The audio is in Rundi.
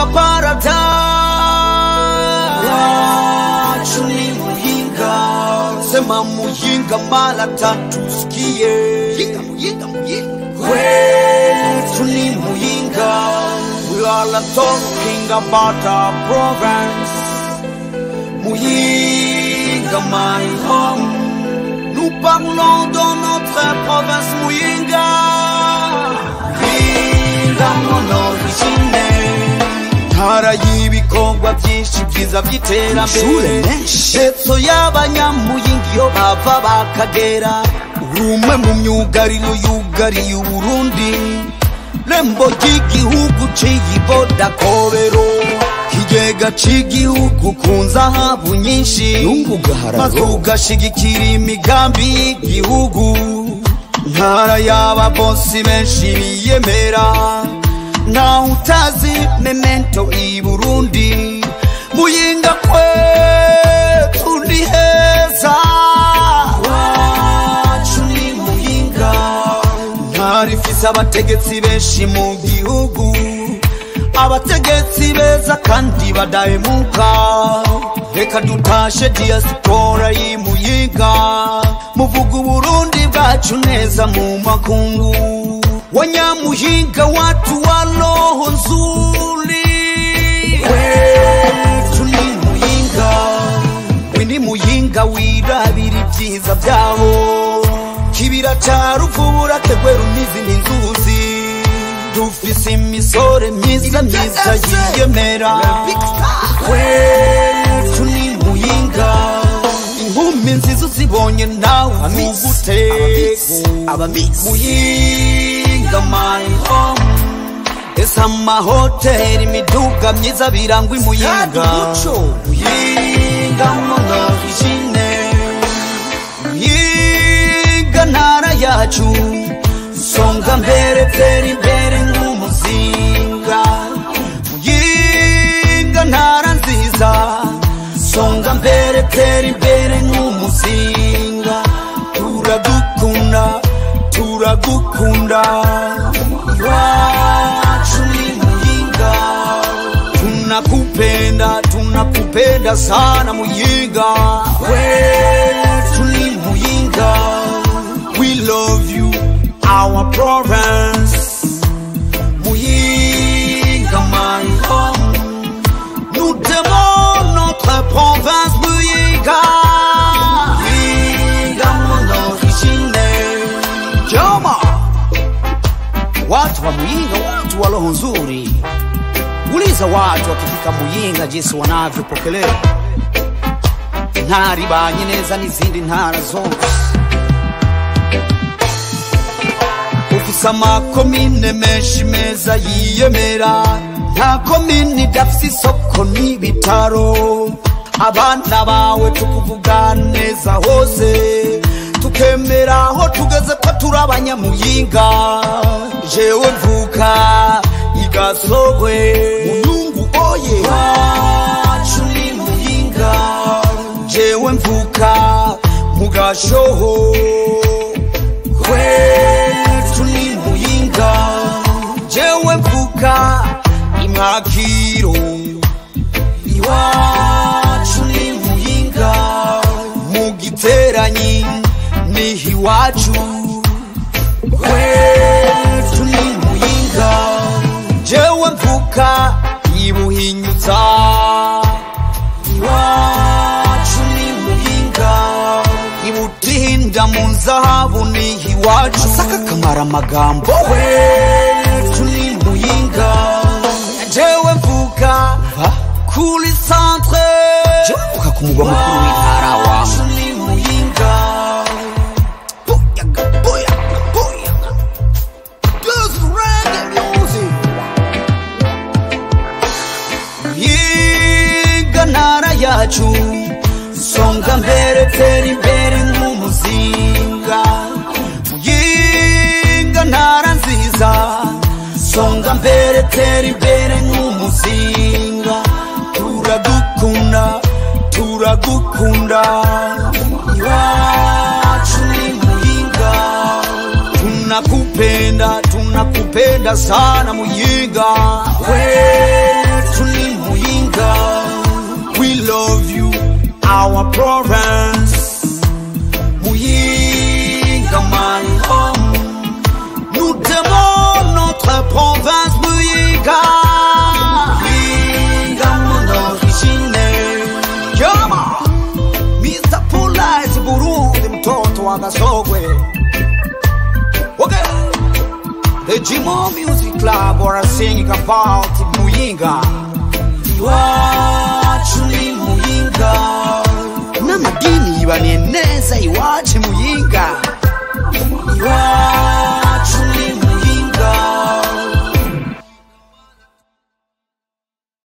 Muyinga paradise. Wachu ni Muyinga, sema Muyinga mara tatu sikie. Muyinga. Kwetu ni Muyinga, we are talking about our province. Muyinga my home, nous parlons de notre province Muyinga. Muyinga mon origine, ntara y'ibikorwa byinshi byiza by'iterambere. Ndetso y'abanyamuyinga iyo bava bakagera, urumwe mu myugariro yugariye Uburundi. Lembo ry'igihugu c'iyiboda kobero, kigega c'igihugu kunzahabu nyinshi, maze ugashigikira imigambi y'igihugu. Ntara y'ababosi benshi biyemera, ntawe utazi memento i Burundi. Muyinga kwetu ni heza, wacu ni Muyinga. Ntara ifise abategetsi benshi mu gihugu, abategetsi beza kandi badahemuka. Reka dutashe diaspora y'i Muyinga, muvuga Uburundi bwacu neza mu makungu. Wanyamuyinga watu wa roho nzuri, kwetu ni Muyinga. We ni Muyinga wirabira ibyiza byaho, kibira ca Ruvubura Kegweru n'izindi nzuzi. Dufise imisore myiza myiza yiyemera, kwetu ni Muyinga. Inkumi nziza uzibonye nawe uvuguteko. Muyinga my home, esa amahoteli imiduga myiza birangwa i Muyinga. Muyinga mon origine, Muyinga ntara yacu, songa mbere tera imbere nk'umuzinga. Muyinga ntara nziza, songa mbere tera imbere nk'umuzinga. Turagukunda, wacu ni Muyinga. Tunakupenda sana Muyinga, kwetu ni Muyinga. We love you, our province. Muyinga my home, nous t'aimons notre province Muyinga. Muyinga mon origine. Joma, watu wa Muyinga, watu wa roho nzuri. Uliza watu wakifika Muyinga jinsi wanavyopokelewa. Ntara ibanye neza n'izindi ntara zose. Ufise amakomine menshi meza yiyemera, nta komine idafise isoko n'ibitaro. Abana bawe tukuvuga neza hose, tukemera aho tugeze ko turi abanyamuyinga. Jewe mvuka i Gasogwe, Munyungu oye, wacu ni Muyinga. Jewe mvuka mu Gashoho, kwetu ni Muyinga. Jewe mvuka i Mwakiro, iwacu ni Muyinga. Mu Giteranyi niho iwacu, kwetu ni Muyinga. Jewe mvuka i Buhinyuza, iwacu ni Muyinga. I Butinda mu Nzahabu niho iwacu, Masaka Kamara Magambo, kwetu ni Muyinga. Jewe mvuka kuri centre, jewe mvuka ku mugwa mukuru w'intara wa Muyinga. Muyinga ntara yacu, songa mbere tera imbere nk'umuzinga. Muyinga ntara nziza, songa mbere tera imbere nk'umuzinga. Turagukunda, iwacu ni Muyinga. Tunakupenda sana Muyinga, kwetu our province. Muyinga, my home. Nous t'aimons notre province, Muyinga. Muyinga, mon origine. Yama, Mr. Polite, Burundi, mtoto wa Gasogwe. Okay. The Jimo Music Club are singing about Muyinga. Iwachu ni Muyinga. Na madini iwaneneza iwachu